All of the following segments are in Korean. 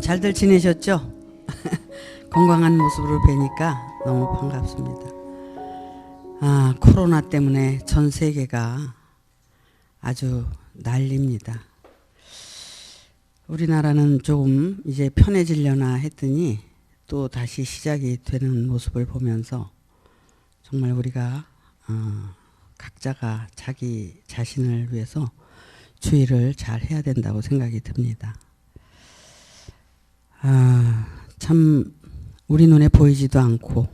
잘들 지내셨죠? 건강한 모습으로 뵈니까 너무 반갑습니다. 코로나 때문에 전 세계가 아주 난립니다. 우리나라는 조금 이제 편해지려나 했더니 또 다시 시작이 되는 모습을 보면서 정말 우리가 각자가 자기 자신을 위해서 주의를 잘 해야 된다고 생각이 듭니다. 참 우리 눈에 보이지도 않고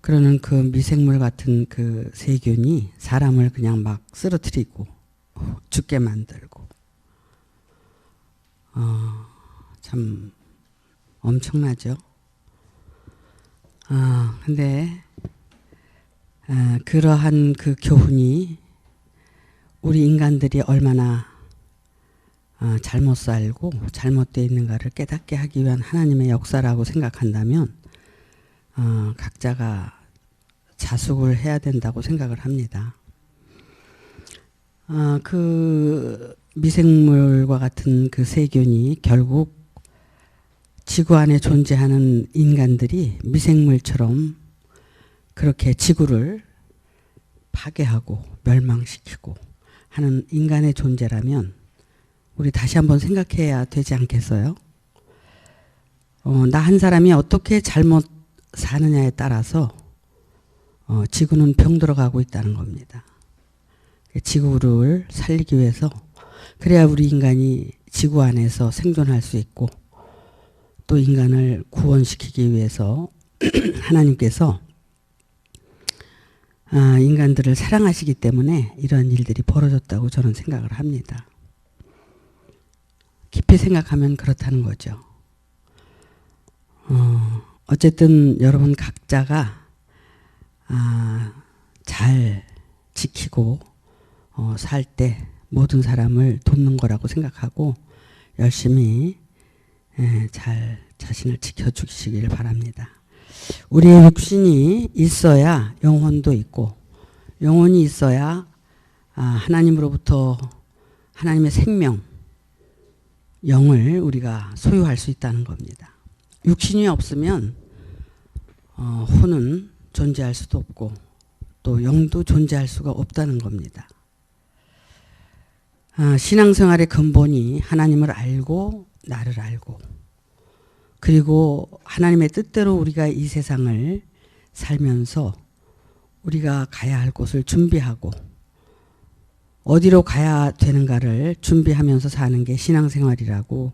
그러는 그 미생물 같은 그 세균이 사람을 그냥 막 쓰러뜨리고 죽게 만들고 참 엄청나죠. 근데 그러한 그 교훈이 우리 인간들이 얼마나 잘못 살고 잘못되어 있는가를 깨닫게 하기 위한 하나님의 역사라고 생각한다면 각자가 자숙을 해야 된다고 생각을 합니다. 그 미생물과 같은 그 세균이 결국 지구 안에 존재하는 인간들이 미생물처럼 그렇게 지구를 파괴하고 멸망시키고 하는 인간의 존재라면 우리 다시 한번 생각해야 되지 않겠어요? 나 한 사람이 어떻게 잘못 사느냐에 따라서 지구는 병들어가고 있다는 겁니다. 지구를 살리기 위해서 그래야 우리 인간이 지구 안에서 생존할 수 있고 또 인간을 구원시키기 위해서 하나님께서 인간들을 사랑하시기 때문에 이런 일들이 벌어졌다고 저는 생각을 합니다. 깊이 생각하면 그렇다는 거죠. 어쨌든 여러분 각자가 잘 지키고 살 때 모든 사람을 돕는 거라고 생각하고 열심히 잘 자신을 지켜주시길 바랍니다. 우리의 육신이 있어야 영혼도 있고 영혼이 있어야 하나님으로부터 하나님의 생명 영을 우리가 소유할 수 있다는 겁니다. 육신이 없으면 혼은 존재할 수도 없고 또 영도 존재할 수가 없다는 겁니다. 신앙생활의 근본이 하나님을 알고 나를 알고 그리고 하나님의 뜻대로 우리가 이 세상을 살면서 우리가 가야 할 곳을 준비하고 어디로 가야 되는가를 준비하면서 사는 게 신앙생활이라고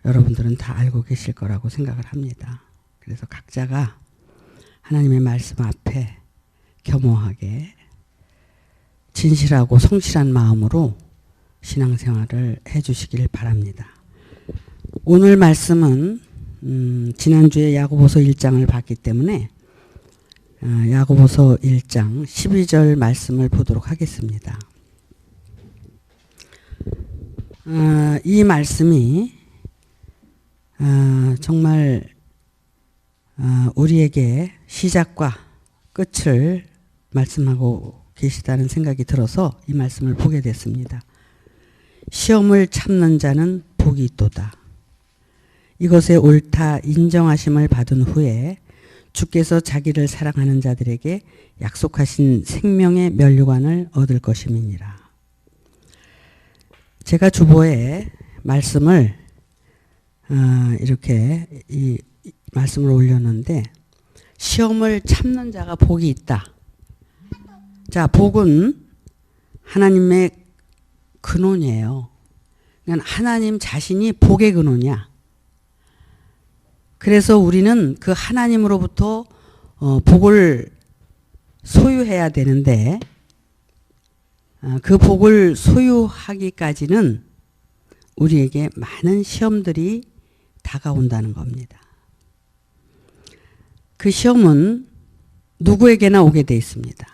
여러분들은 다 알고 계실 거라고 생각을 합니다. 그래서 각자가 하나님의 말씀 앞에 겸허하게 진실하고 성실한 마음으로 신앙생활을 해주시길 바랍니다. 오늘 말씀은 지난주에 야고보서 1장을 봤기 때문에 야고보서 1장 12절 말씀을 보도록 하겠습니다. 이 말씀이 정말 우리에게 시작과 끝을 말씀하고 계시다는 생각이 들어서 이 말씀을 보게 됐습니다. 시험을 참는 자는 복이 있도다. 이것에 옳다 인정하심을 받은 후에 주께서 자기를 사랑하는 자들에게 약속하신 생명의 면류관을 얻을 것임이니라. 제가 주보에 말씀을 이렇게 이 말씀을 올렸는데 시험을 참는 자가 복이 있다. 자, 복은 하나님의 근원이에요. 그러니까 하나님 자신이 복의 근원이야. 그래서 우리는 그 하나님으로부터 복을 소유해야 되는데 그 복을 소유하기까지는 우리에게 많은 시험들이 다가온다는 겁니다. 그 시험은 누구에게나 오게 돼 있습니다.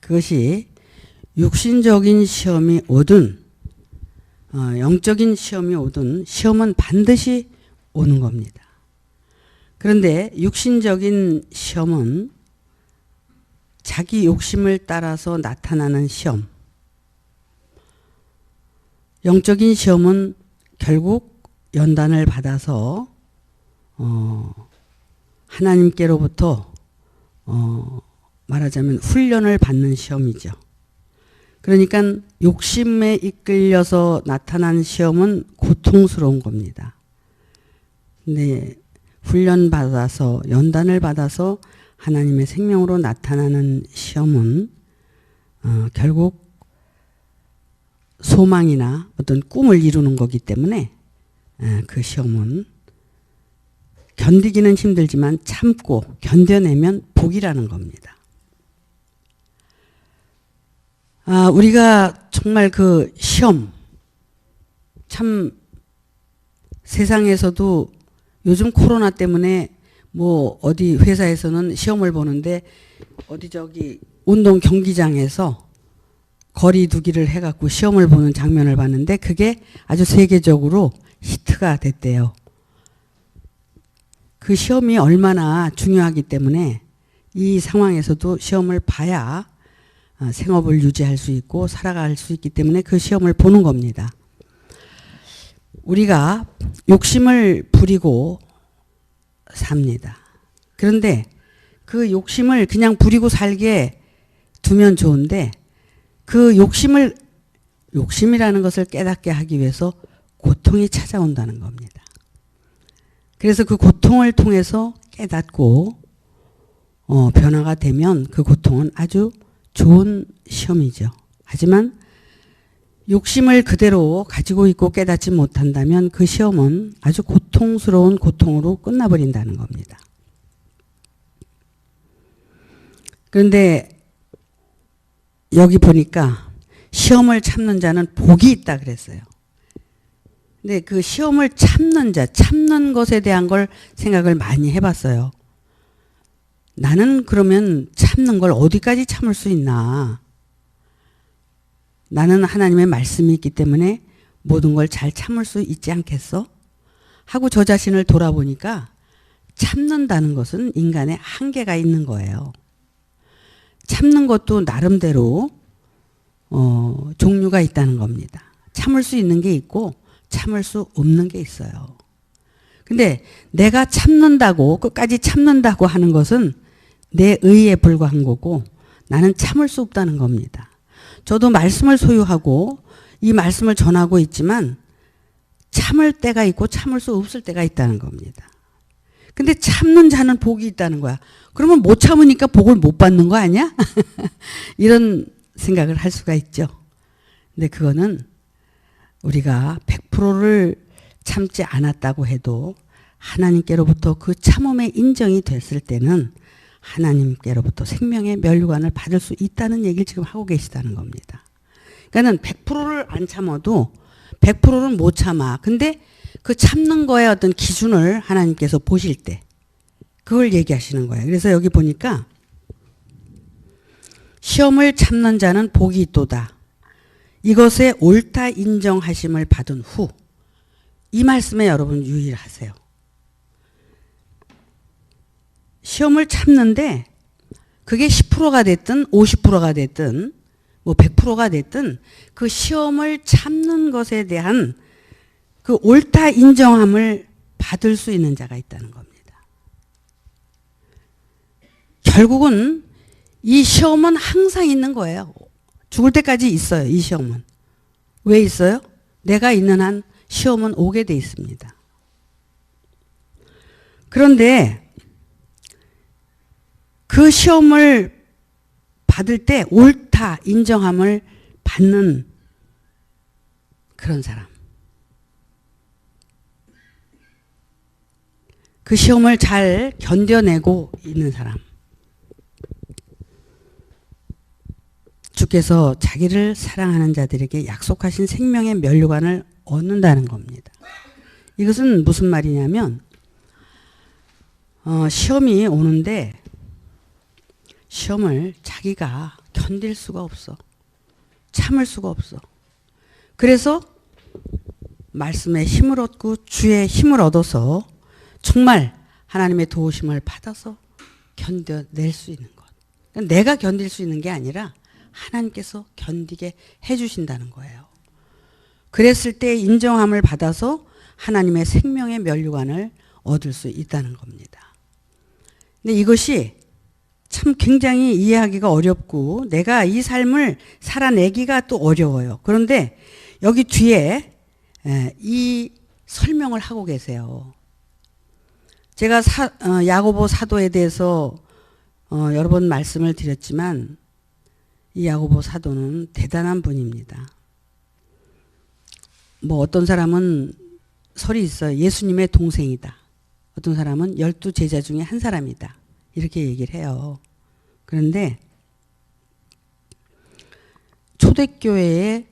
그것이 육신적인 시험이 오든 영적인 시험이 오든 시험은 반드시 오는 겁니다. 그런데 육신적인 시험은 자기 욕심을 따라서 나타나는 시험, 영적인 시험은 결국 연단을 받아서 하나님께로부터 말하자면 훈련을 받는 시험이죠. 그러니까 욕심에 이끌려서 나타난 시험은 고통스러운 겁니다. 근데 훈련받아서 연단을 받아서 하나님의 생명으로 나타나는 시험은 결국 소망이나 어떤 꿈을 이루는 거기 때문에 그 시험은 견디기는 힘들지만 참고 견뎌내면 복이라는 겁니다. 우리가 정말 그 시험, 참 세상에서도 요즘 코로나 때문에 뭐 어디 회사에서는 시험을 보는데 어디 저기 운동 경기장에서 거리 두기를 해갖고 시험을 보는 장면을 봤는데 그게 아주 세계적으로 히트가 됐대요. 그 시험이 얼마나 중요하기 때문에 이 상황에서도 시험을 봐야 생업을 유지할 수 있고 살아갈 수 있기 때문에 그 시험을 보는 겁니다. 우리가 욕심을 부리고 삽니다. 그런데 그 욕심을 그냥 부리고 살게 두면 좋은데 그 욕심이라는 것을 깨닫게 하기 위해서 고통이 찾아온다는 겁니다. 그래서 그 고통을 통해서 깨닫고 변화가 되면 그 고통은 아주 좋은 시험이죠. 하지만 욕심을 그대로 가지고 있고 깨닫지 못한다면 그 시험은 아주 고통스러운 고통으로 끝나버린다는 겁니다. 그런데 여기 보니까 시험을 참는 자는 복이 있다 그랬어요. 근데 그 시험을 참는 자, 참는 것에 대한 걸 생각을 많이 해봤어요. 나는 그러면 참는 걸 어디까지 참을 수 있나? 나는 하나님의 말씀이 있기 때문에 모든 걸 잘 참을 수 있지 않겠어? 하고 저 자신을 돌아보니까 참는다는 것은 인간의 한계가 있는 거예요. 참는 것도 나름대로 종류가 있다는 겁니다. 참을 수 있는 게 있고 참을 수 없는 게 있어요. 근데 내가 참는다고 끝까지 참는다고 하는 것은 내 의에 불과한 거고 나는 참을 수 없다는 겁니다. 저도 말씀을 소유하고 이 말씀을 전하고 있지만 참을 때가 있고 참을 수 없을 때가 있다는 겁니다. 근데 참는 자는 복이 있다는 거야. 그러면 못 참으니까 복을 못 받는 거 아니야? 이런 생각을 할 수가 있죠. 근데 그거는 우리가 100%를 참지 않았다고 해도 하나님께로부터 그 참음의 인정이 됐을 때는 하나님께로부터 생명의 면류관을 받을 수 있다는 얘기를 지금 하고 계시다는 겁니다. 그러니까는 100%를 안 참아도 100%는 못 참아. 근데 그 참는 거에 어떤 기준을 하나님께서 보실 때 그걸 얘기하시는 거예요. 그래서 여기 보니까 시험을 참는 자는 복이 있도다. 이것에 옳다 인정하심을 받은 후. 이 말씀에 여러분 유의하세요. 시험을 참는데 그게 10%가 됐든 50%가 됐든 뭐 100%가 됐든 그 시험을 참는 것에 대한 그 옳다 인정함을 받을 수 있는 자가 있다는 겁니다. 결국은 이 시험은 항상 있는 거예요. 죽을 때까지 있어요. 이 시험은. 왜 있어요? 내가 있는 한 시험은 오게 돼 있습니다. 그런데 그 시험을 받을 때 옳다 인정함을 받는 그런 사람. 그 시험을 잘 견뎌내고 있는 사람. 주께서 자기를 사랑하는 자들에게 약속하신 생명의 면류관을 얻는다는 겁니다. 이것은 무슨 말이냐면 시험이 오는데 시험을 자기가 견딜 수가 없어. 참을 수가 없어. 그래서 말씀의 힘을 얻고 주의 힘을 얻어서 정말 하나님의 도우심을 받아서 견뎌낼 수 있는 것. 그러니까 내가 견딜 수 있는 게 아니라 하나님께서 견디게 해주신다는 거예요. 그랬을 때 인정함을 받아서 하나님의 생명의 면류관을 얻을 수 있다는 겁니다. 근데 이것이 참 굉장히 이해하기가 어렵고 내가 이 삶을 살아내기가 또 어려워요. 그런데 여기 뒤에 이 설명을 하고 계세요. 제가 야고보 사도에 대해서 여러 번 말씀을 드렸지만 이 야고보 사도는 대단한 분입니다. 뭐 어떤 사람은 설이 있어요. 예수님의 동생이다. 어떤 사람은 12제자 중에 한 사람이다. 이렇게 얘기를 해요. 그런데 초대교회의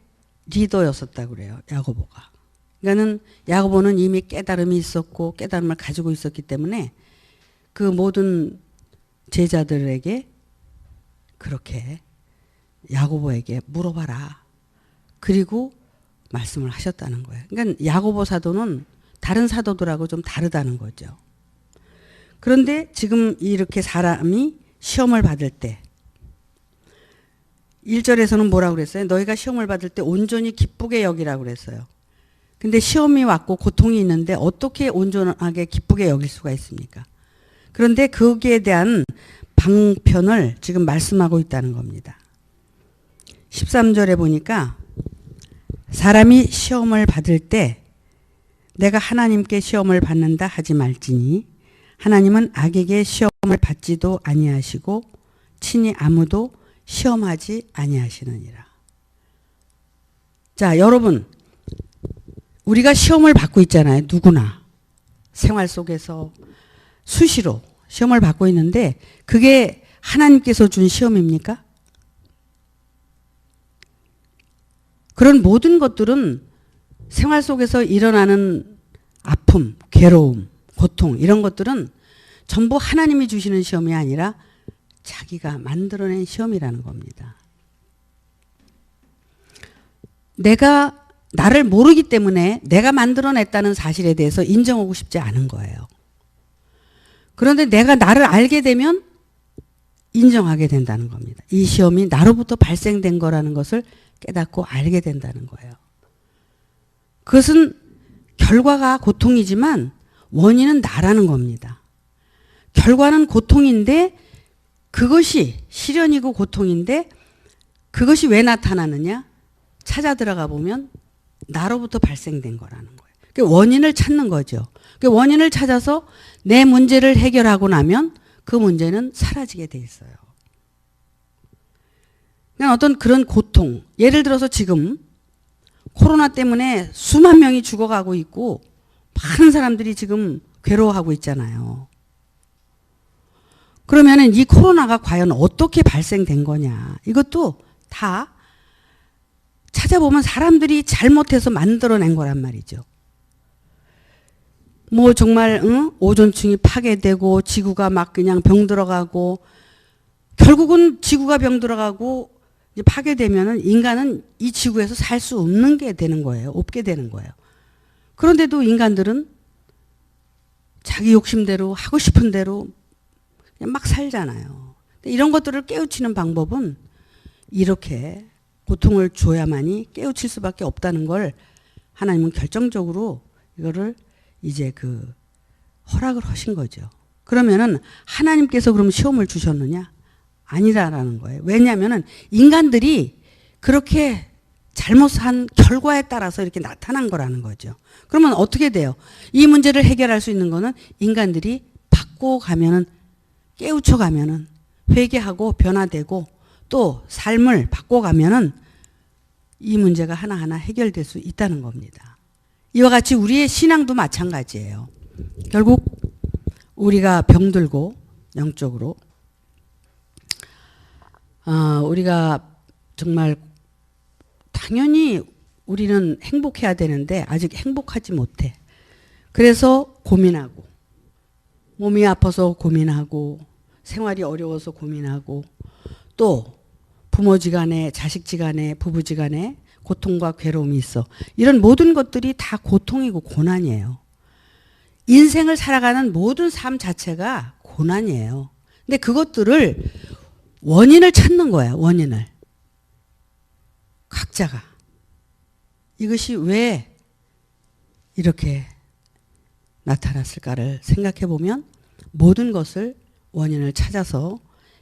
리더였었다고 그래요. 야고보가. 그러니까는 야고보는 이미 깨달음이 있었고 깨달음을 가지고 있었기 때문에 그 모든 제자들에게 그렇게 야고보에게 물어봐라. 그리고 말씀을 하셨다는 거예요. 그러니까 야고보 사도는 다른 사도들하고 좀 다르다는 거죠. 그런데 지금 이렇게 사람이 시험을 받을 때 1절에서는 뭐라고 그랬어요? 너희가 시험을 받을 때 온전히 기쁘게 여기라고 그랬어요. 근데 시험이 왔고 고통이 있는데 어떻게 온전하게 기쁘게 여길 수가 있습니까? 그런데 거기에 대한 방편을 지금 말씀하고 있다는 겁니다. 13절에 보니까 사람이 시험을 받을 때 내가 하나님께 시험을 받는다 하지 말지니 하나님은 악에게 시험을 받지도 아니하시고 친히 아무도 시험하지 아니하시느니라. 자, 여러분 우리가 시험을 받고 있잖아요. 누구나 생활 속에서 수시로 시험을 받고 있는데 그게 하나님께서 준 시험입니까? 그런 모든 것들은 생활 속에서 일어나는 아픔, 괴로움, 고통 이런 것들은 전부 하나님이 주시는 시험이 아니라 자기가 만들어낸 시험이라는 겁니다. 내가 나를 모르기 때문에 내가 만들어냈다는 사실에 대해서 인정하고 싶지 않은 거예요. 그런데 내가 나를 알게 되면 인정하게 된다는 겁니다. 이 시험이 나로부터 발생된 거라는 것을 깨닫고 알게 된다는 거예요. 그것은 결과가 고통이지만 원인은 나라는 겁니다. 결과는 고통인데 그것이 시련이고 고통인데 그것이 왜 나타나느냐? 찾아 들어가 보면 나로부터 발생된 거라는 거예요. 그 원인을 찾는 거죠. 그 원인을 찾아서 내 문제를 해결하고 나면 그 문제는 사라지게 돼 있어요. 그냥 어떤 그런 고통, 예를 들어서 지금 코로나 때문에 수만 명이 죽어가고 있고 많은 사람들이 지금 괴로워하고 있잖아요. 그러면은 이 코로나가 과연 어떻게 발생된 거냐? 이것도 다 찾아보면 사람들이 잘못해서 만들어낸 거란 말이죠. 뭐 정말 오존층이 파괴되고 지구가 막 그냥 병들어가고 결국은 지구가 병들어가고 이제 파괴되면은 인간은 이 지구에서 살 수 없는 게 되는 거예요. 없게 되는 거예요. 그런데도 인간들은 자기 욕심대로 하고 싶은 대로 그냥 막 살잖아요. 이런 것들을 깨우치는 방법은 이렇게 고통을 줘야만이 깨우칠 수밖에 없다는 걸 하나님은 결정적으로 이거를 이제 허락을 하신 거죠. 그러면은 하나님께서 그럼 시험을 주셨느냐? 아니라라는 거예요. 왜냐하면은 인간들이 그렇게 잘못한 결과에 따라서 이렇게 나타난 거라는 거죠. 그러면 어떻게 돼요? 이 문제를 해결할 수 있는 거는 인간들이 바꿔가면은 깨우쳐가면은 회개하고 변화되고 또 삶을 바꿔가면은 이 문제가 하나하나 해결될 수 있다는 겁니다. 이와 같이 우리의 신앙도 마찬가지예요. 결국 우리가 병들고 영적으로 우리가 정말 당연히 우리는 행복해야 되는데 아직 행복하지 못해. 그래서 고민하고 몸이 아파서 고민하고 생활이 어려워서 고민하고 또 부모지간에 자식지간에 부부지간에 고통과 괴로움이 있어. 이런 모든 것들이 다 고통이고 고난이에요. 인생을 살아가는 모든 삶 자체가 고난이에요. 근데 그것들을 원인을 찾는 거예요. 원인을. 각자가. 이것이 왜 이렇게 나타났을까를 생각해 보면 모든 것을 원인을 찾아서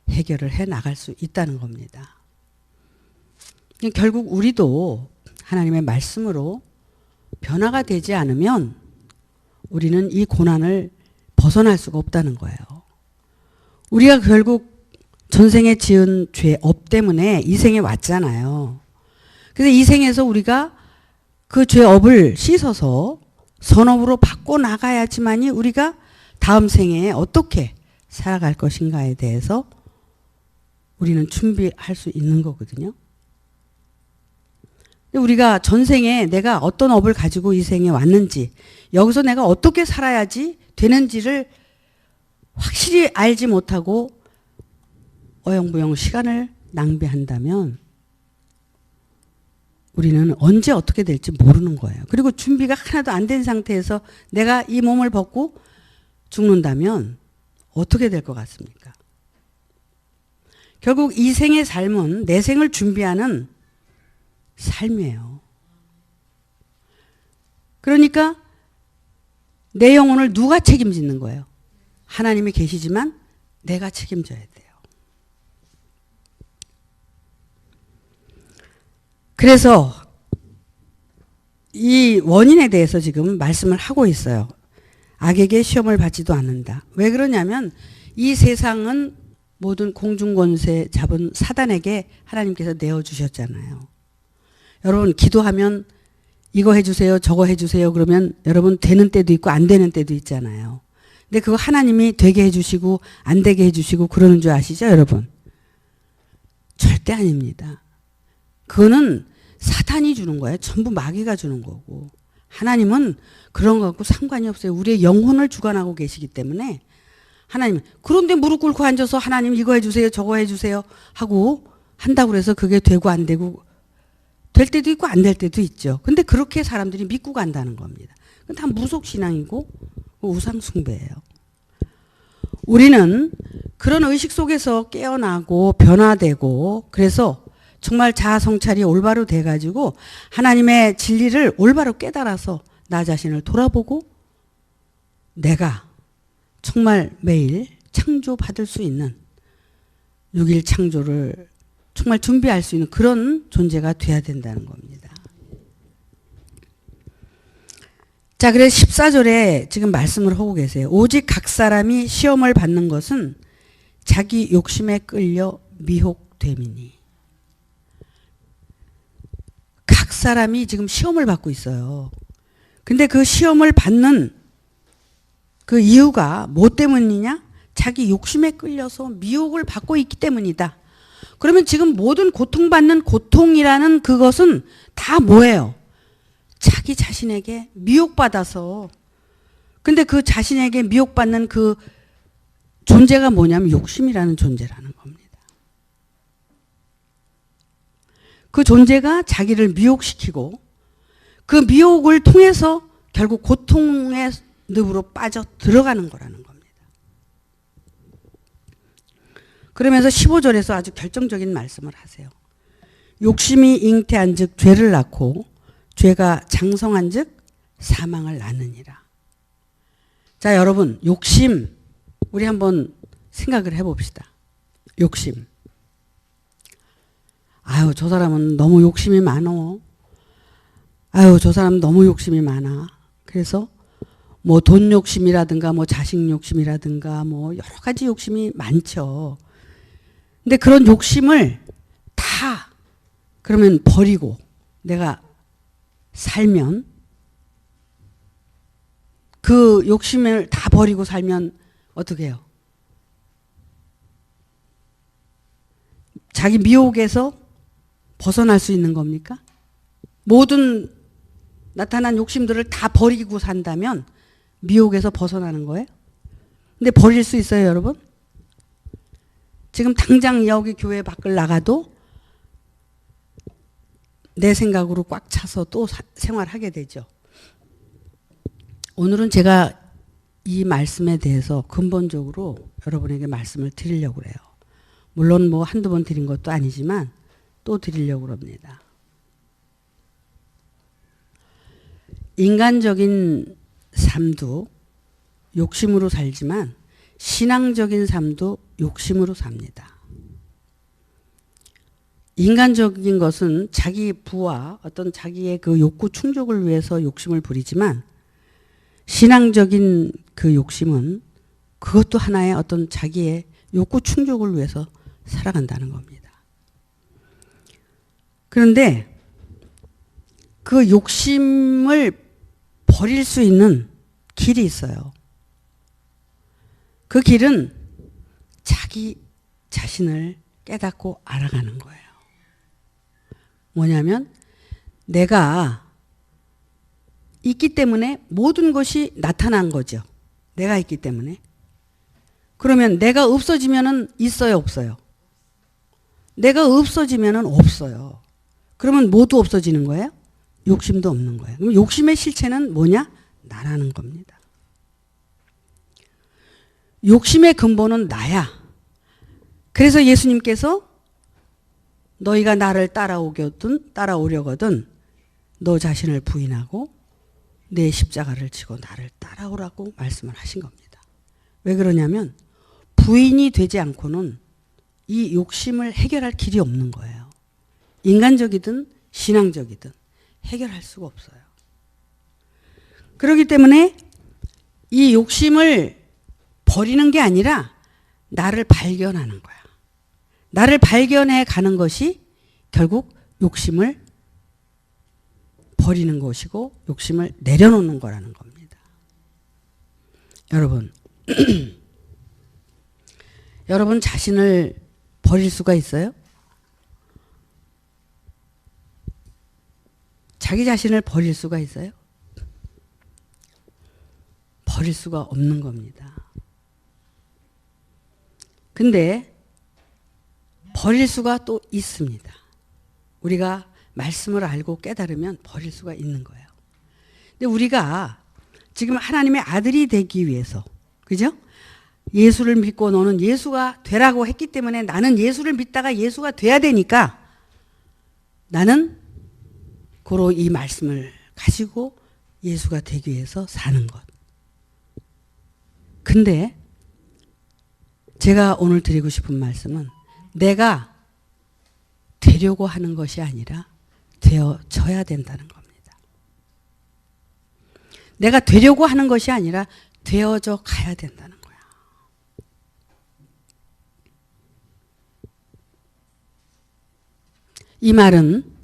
해결을 해 나갈 수 있다는 겁니다. 결국 우리도 하나님의 말씀으로 변화가 되지 않으면 우리는 이 고난을 벗어날 수가 없다는 거예요. 우리가 결국 전생에 지은 죄업 때문에 이 생에 왔잖아요. 그래서 이 생에서 우리가 그 죄업을 씻어서 선업으로 바꿔 나가야지만이 우리가 다음 생에 어떻게 살아갈 것인가에 대해서 우리는 준비할 수 있는 거거든요. 우리가 전생에 내가 어떤 업을 가지고 이 생에 왔는지, 여기서 내가 어떻게 살아야지 되는지를 확실히 알지 못하고 어영부영 시간을 낭비한다면 우리는 언제 어떻게 될지 모르는 거예요. 그리고 준비가 하나도 안 된 상태에서 내가 이 몸을 벗고 죽는다면 어떻게 될 것 같습니까? 결국 이 생의 삶은 내 생을 준비하는 삶이에요. 그러니까 내 영혼을 누가 책임지는 거예요? 하나님이 계시지만 내가 책임져야 돼요. 그래서 이 원인에 대해서 지금 말씀을 하고 있어요. 악에게 시험을 받지도 않는다. 왜 그러냐면 이 세상은 모든 공중권세 잡은 사단에게 하나님께서 내어주셨잖아요. 여러분 기도하면 이거 해주세요 저거 해주세요 그러면 여러분 되는 때도 있고 안 되는 때도 있잖아요. 근데 그거 하나님이 되게 해주시고 안 되게 해주시고 그러는 줄 아시죠 여러분? 절대 아닙니다. 그거는 사탄이 주는 거예요. 전부 마귀가 주는 거고. 하나님은 그런 거 갖고 상관이 없어요. 우리의 영혼을 주관하고 계시기 때문에 하나님 그런데 무릎 꿇고 앉아서 하나님 이거 해주세요 저거 해주세요 하고 한다고 해서 그게 되고 안 되고 될 때도 있고 안 될 때도 있죠. 근데 그렇게 사람들이 믿고 간다는 겁니다. 그건 다 무속신앙이고 우상숭배예요. 우리는 그런 의식 속에서 깨어나고 변화되고 그래서 정말 자아성찰이 올바로 돼가지고 하나님의 진리를 올바로 깨달아서 나 자신을 돌아보고 내가 정말 매일 창조받을 수 있는 6일 창조를 정말 준비할 수 있는 그런 존재가 돼야 된다는 겁니다. 자, 그래서 14절에 지금 말씀을 하고 계세요. 오직 각 사람이 시험을 받는 것은 자기 욕심에 끌려 미혹됨이니. 각 사람이 지금 시험을 받고 있어요. 근데 그 시험을 받는 그 이유가 뭐 때문이냐? 자기 욕심에 끌려서 미혹을 받고 있기 때문이다. 그러면 지금 모든 고통받는 고통이라는 그것은 다 뭐예요? 자기 자신에게 미혹받아서. 근데 그 자신에게 미혹받는 그 존재가 뭐냐면 욕심이라는 존재라는 겁니다. 그 존재가 자기를 미혹시키고 그 미혹을 통해서 결국 고통의 늪으로 빠져 들어가는 거라는 겁니다. 그러면서 15절에서 아주 결정적인 말씀을 하세요. 욕심이 잉태한 즉 죄를 낳고 죄가 장성한 즉 사망을 낳느니라. 자, 여러분 욕심 우리 한번 생각을 해봅시다. 욕심. 아유 저 사람은 너무 욕심이 많어. 아유 저 사람 너무 욕심이 많아. 그래서 뭐 돈 욕심이라든가 뭐 자식 욕심이라든가 뭐 여러 가지 욕심이 많죠. 근데 그런 욕심을 다 그러면 버리고 내가 살면 그 욕심을 다 버리고 살면 어떻게 해요? 자기 미혹에서 벗어날 수 있는 겁니까? 모든 나타난 욕심들을 다 버리고 산다면 미혹에서 벗어나는 거예요? 근데 버릴 수 있어요, 여러분? 지금 당장 여기 교회 밖을 나가도 내 생각으로 꽉 차서 또 생활하게 되죠. 오늘은 제가 이 말씀에 대해서 근본적으로 여러분에게 말씀을 드리려고 그래요. 물론 뭐 한두 번 드린 것도 아니지만 또 드리려고 합니다. 인간적인 삶도 욕심으로 살지만 신앙적인 삶도 욕심으로 삽니다. 인간적인 것은 자기 부와 어떤 자기의 그 욕구 충족을 위해서 욕심을 부리지만 신앙적인 그 욕심은 그것도 하나의 어떤 자기의 욕구 충족을 위해서 살아간다는 겁니다. 그런데 그 욕심을 버릴 수 있는 길이 있어요. 그 길은 자기 자신을 깨닫고 알아가는 거예요. 뭐냐면 내가 있기 때문에 모든 것이 나타난 거죠. 내가 있기 때문에. 그러면 내가 없어지면은 있어요, 없어요? 내가 없어지면은 없어요. 그러면 모두 없어지는 거예요? 욕심도 없는 거예요. 그럼 욕심의 실체는 뭐냐? 나라는 겁니다. 욕심의 근본은 나야. 그래서 예수님께서 너희가 나를 따라오려거든 너 자신을 부인하고 내 십자가를 지고 나를 따라오라고 말씀을 하신 겁니다. 왜 그러냐면 부인이 되지 않고는 이 욕심을 해결할 길이 없는 거예요. 인간적이든 신앙적이든 해결할 수가 없어요. 그렇기 때문에 이 욕심을 버리는 게 아니라 나를 발견하는 거야. 나를 발견해 가는 것이 결국 욕심을 버리는 것이고 욕심을 내려놓는 거라는 겁니다. 여러분, 여러분 자신을 버릴 수가 있어요? 자기 자신을 버릴 수가 있어요? 버릴 수가 없는 겁니다. 근데 버릴 수가 또 있습니다. 우리가 말씀을 알고 깨달으면 버릴 수가 있는 거예요. 근데 우리가 지금 하나님의 아들이 되기 위해서, 그죠? 예수를 믿고 너는 예수가 되라고 했기 때문에 나는 예수를 믿다가 예수가 돼야 되니까 나는 고로 이 말씀을 가지고 예수가 되기 위해서 사는 것. 근데 제가 오늘 드리고 싶은 말씀은 내가 되려고 하는 것이 아니라 되어져야 된다는 겁니다. 내가 되려고 하는 것이 아니라 되어져 가야 된다는 거야. 이 말은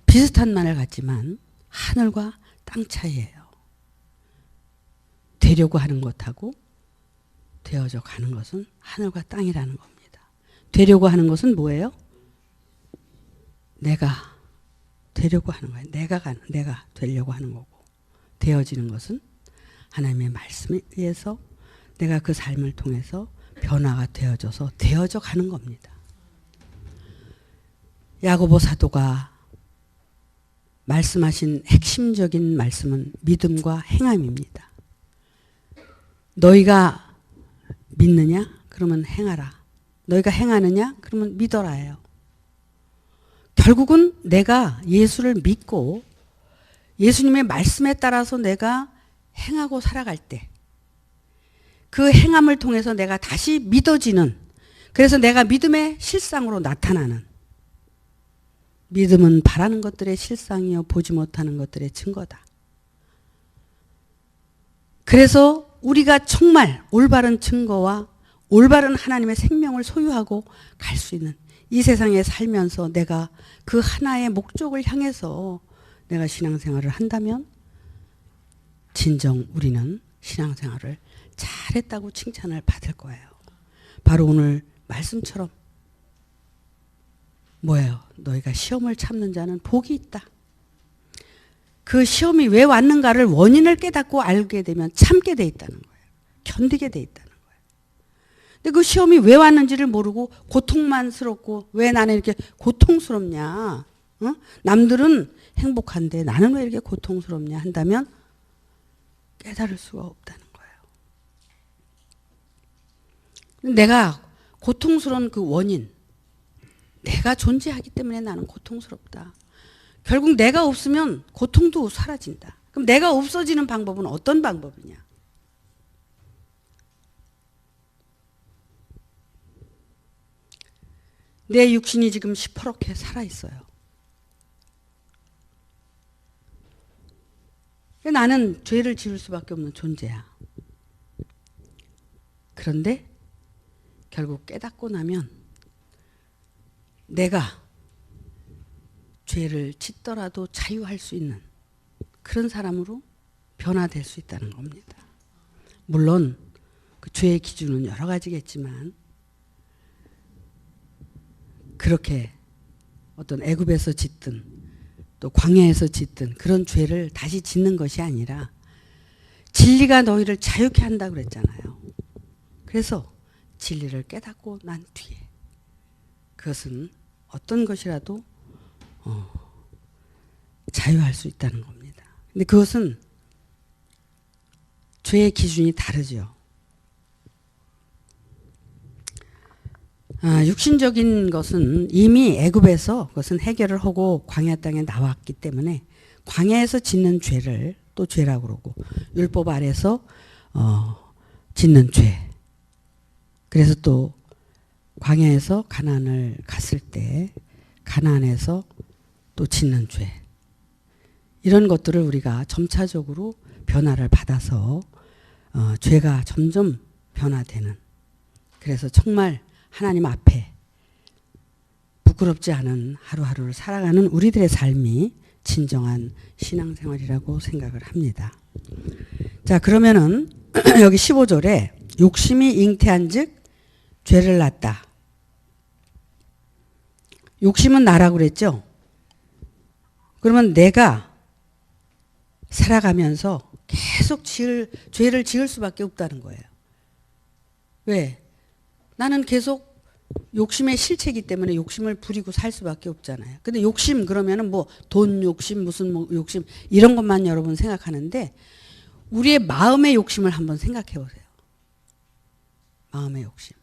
비슷한 말을 같지만 하늘과 땅 차이예요. 되려고 하는 것하고 되어져 가는 것은 하늘과 땅이라는 겁니다. 되려고 하는 것은 뭐예요? 내가 되려고 하는 거예요. 내가 되려고 하는 거고, 되어지는 것은 하나님의 말씀에 의해서 내가 그 삶을 통해서 변화가 되어져서 되어져 가는 겁니다. 야고보 사도가 말씀하신 핵심적인 말씀은 믿음과 행함입니다. 너희가 믿느냐? 그러면 행하라. 너희가 행하느냐? 그러면 믿어라예요. 결국은 내가 예수를 믿고 예수님의 말씀에 따라서 내가 행하고 살아갈 때 그 행함을 통해서 내가 다시 믿어지는, 그래서 내가 믿음의 실상으로 나타나는, 믿음은 바라는 것들의 실상이요 보지 못하는 것들의 증거다. 그래서 우리가 정말 올바른 증거와 올바른 하나님의 생명을 소유하고 갈 수 있는 이 세상에 살면서 내가 그 하나의 목적을 향해서 내가 신앙생활을 한다면 진정 우리는 신앙생활을 잘했다고 칭찬을 받을 거예요. 바로 오늘 말씀처럼 뭐예요? 너희가 시험을 참는 자는 복이 있다. 그 시험이 왜 왔는가를 원인을 깨닫고 알게 되면 참게 돼 있다는 거예요. 견디게 돼 있다는 거예요. 근데 그 시험이 왜 왔는지를 모르고 고통만스럽고 왜 나는 이렇게 고통스럽냐? 어? 남들은 행복한데 나는 왜 이렇게 고통스럽냐 한다면 깨달을 수가 없다는 거예요. 내가 고통스러운 그 원인, 내가 존재하기 때문에 나는 고통스럽다. 결국 내가 없으면 고통도 사라진다. 그럼 내가 없어지는 방법은 어떤 방법이냐? 내 육신이 지금 시퍼렇게 살아있어요. 나는 죄를 지을 수밖에 없는 존재야. 그런데 결국 깨닫고 나면 내가 죄를 짓더라도 자유할 수 있는 그런 사람으로 변화될 수 있다는 겁니다. 물론 그 죄의 기준은 여러 가지겠지만 그렇게 어떤 애굽에서 짓든 또 광야에서 짓든 그런 죄를 다시 짓는 것이 아니라 진리가 너희를 자유케 한다 그랬잖아요. 그래서 진리를 깨닫고 난 뒤에 그것은 어떤 것이라도 자유할 수 있다는 겁니다. 근데 그것은 죄의 기준이 다르죠. 육신적인 것은 이미 애굽에서 그것은 해결을 하고 광야 땅에 나왔기 때문에 광야에서 짓는 죄를 또 죄라고 그러고 율법 아래서 짓는 죄. 그래서 또 광야에서 가나안을 갔을 때 가나안에서 또 짓는 죄. 이런 것들을 우리가 점차적으로 변화를 받아서 죄가 점점 변화되는. 그래서 정말 하나님 앞에 부끄럽지 않은 하루하루를 살아가는 우리들의 삶이 진정한 신앙생활이라고 생각을 합니다. 자, 그러면은 여기 15절에 욕심이 잉태한 즉 죄를 낳았다. 욕심은 나라고 그랬죠? 그러면 내가 살아가면서 계속 죄를 지을 수밖에 없다는 거예요. 왜? 나는 계속 욕심의 실체이기 때문에 욕심을 부리고 살 수밖에 없잖아요. 근데 욕심 그러면은 뭐 돈 욕심 무슨 뭐 욕심 이런 것만 여러분 생각하는데 우리의 마음의 욕심을 한번 생각해 보세요. 마음의 욕심.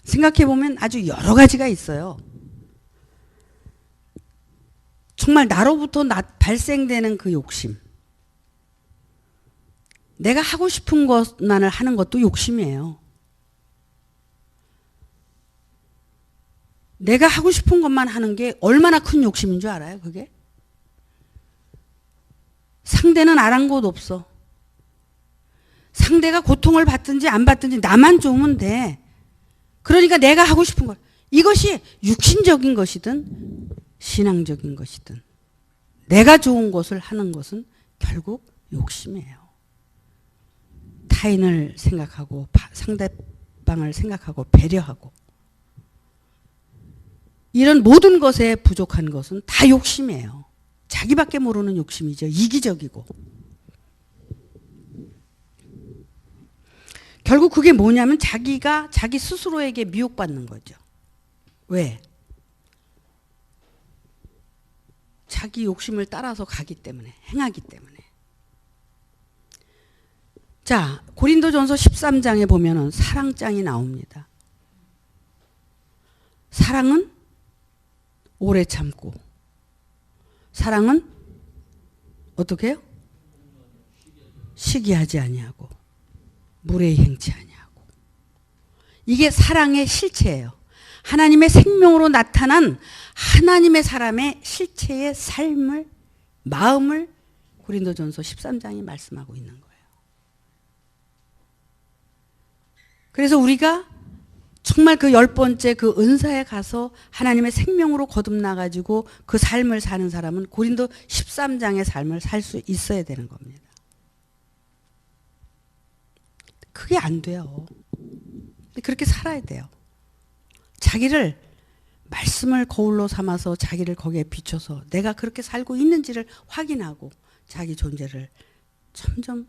생각해 보면 아주 여러 가지가 있어요. 정말 나로부터 발생되는 그 욕심. 내가 하고 싶은 것만을 하는 것도 욕심이에요. 내가 하고 싶은 것만 하는 게 얼마나 큰 욕심인 줄 알아요, 그게? 상대는 아랑곳 없어. 상대가 고통을 받든지 안 받든지 나만 좋으면 돼. 그러니까 내가 하고 싶은 걸. 이것이 육신적인 것이든 신앙적인 것이든 내가 좋은 것을 하는 것은 결국 욕심이에요. 타인을 생각하고 상대방을 생각하고 배려하고 이런 모든 것에 부족한 것은 다 욕심이에요. 자기밖에 모르는 욕심이죠. 이기적이고. 결국 그게 뭐냐면 자기가 자기 스스로에게 미혹받는 거죠. 왜? 자기 욕심을 따라서 가기 때문에, 행하기 때문에. 자, 고린도전서 13장에 보면은 사랑장이 나옵니다. 사랑은 오래 참고, 사랑은 어떻게 해요? 시기하지 아니하고, 무례히 행치 아니하고. 이게 사랑의 실체예요. 하나님의 생명으로 나타난 하나님의 사람의 실체의 삶을, 마음을 고린도전서 13장이 말씀하고 있는 거예요. 그래서 우리가 정말 그 10번째 그 은사에 가서 하나님의 생명으로 거듭나가지고 그 삶을 사는 사람은 고린도 13장의 삶을 살 수 있어야 되는 겁니다. 그게 안 돼요. 그렇게 살아야 돼요. 자기를 말씀을 거울로 삼아서 자기를 거기에 비춰서 내가 그렇게 살고 있는지를 확인하고 자기 존재를 점점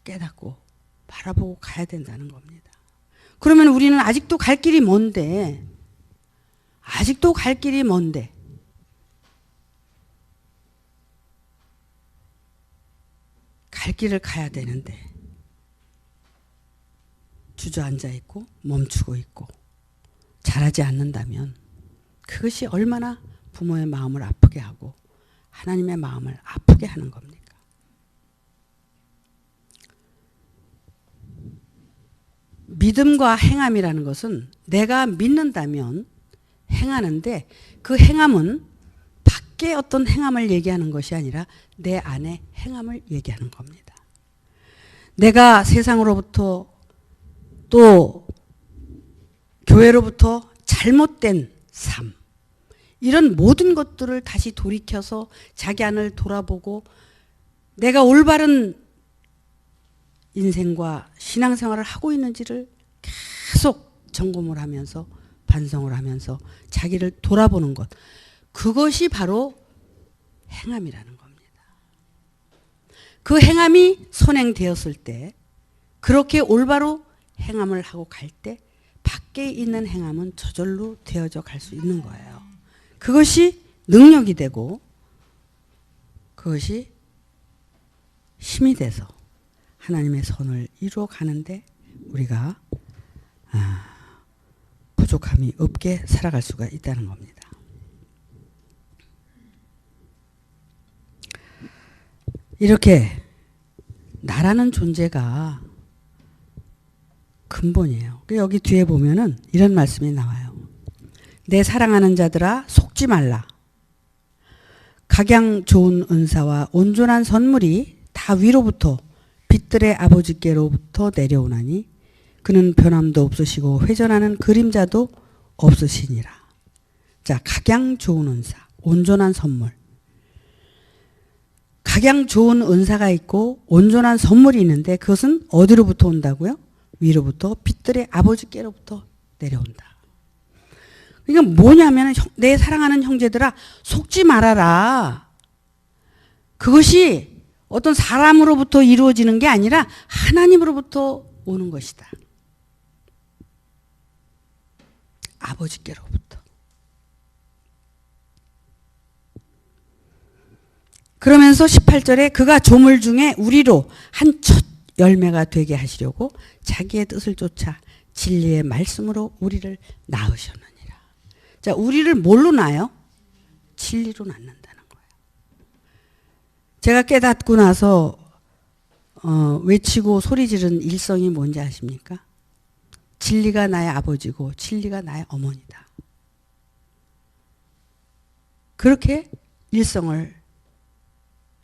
깨닫고 바라보고 가야 된다는 겁니다. 그러면 우리는 아직도 갈 길이 먼데, 아직도 갈 길이 먼데, 갈 길을 가야 되는데 주저앉아 있고 멈추고 있고 잘하지 않는다면 그것이 얼마나 부모의 마음을 아프게 하고 하나님의 마음을 아프게 하는 겁니까? 믿음과 행함이라는 것은 내가 믿는다면 행하는데 그 행함은 밖에 어떤 행함을 얘기하는 것이 아니라 내 안에 행함을 얘기하는 겁니다. 내가 세상으로부터 또 교회로부터 잘못된 삶, 이런 모든 것들을 다시 돌이켜서 자기 안을 돌아보고 내가 올바른 인생과 신앙생활을 하고 있는지를 계속 점검을 하면서 반성을 하면서 자기를 돌아보는 것, 그것이 바로 행함이라는 겁니다. 그 행함이 선행되었을 때, 그렇게 올바로 행함을 하고 갈 때 밖에 있는 행함은 저절로 되어져 갈 수 있는 거예요. 그것이 능력이 되고 그것이 힘이 돼서 하나님의 선을 이루어 가는데 우리가 부족함이 없게 살아갈 수가 있다는 겁니다. 이렇게 나라는 존재가 근본이에요. 여기 뒤에 보면은 이런 말씀이 나와요. 내 사랑하는 자들아 속지 말라. 각양 좋은 은사와 온전한 선물이 다 위로부터 빛들의 아버지께로부터 내려오나니 그는 변함도 없으시고 회전하는 그림자도 없으시니라. 자, 각양 좋은 은사, 온전한 선물. 각양 좋은 은사가 있고 온전한 선물이 있는데 그것은 어디로부터 온다고요? 위로부터 빛들의 아버지께로부터 내려온다. 그러니까 뭐냐면 내 사랑하는 형제들아 속지 말아라. 그것이 어떤 사람으로부터 이루어지는 게 아니라 하나님으로부터 오는 것이다. 아버지께로부터. 그러면서 18절에 그가 조물 중에 우리로 한 첫 열매가 되게 하시려고 자기의 뜻을 쫓아 진리의 말씀으로 우리를 낳으셨느니라. 자, 우리를 뭘로 낳아요? 진리로 낳는다는 거예요. 제가 깨닫고 나서 외치고 소리 지른 일성이 뭔지 아십니까? 진리가 나의 아버지고 진리가 나의 어머니다. 그렇게 일성을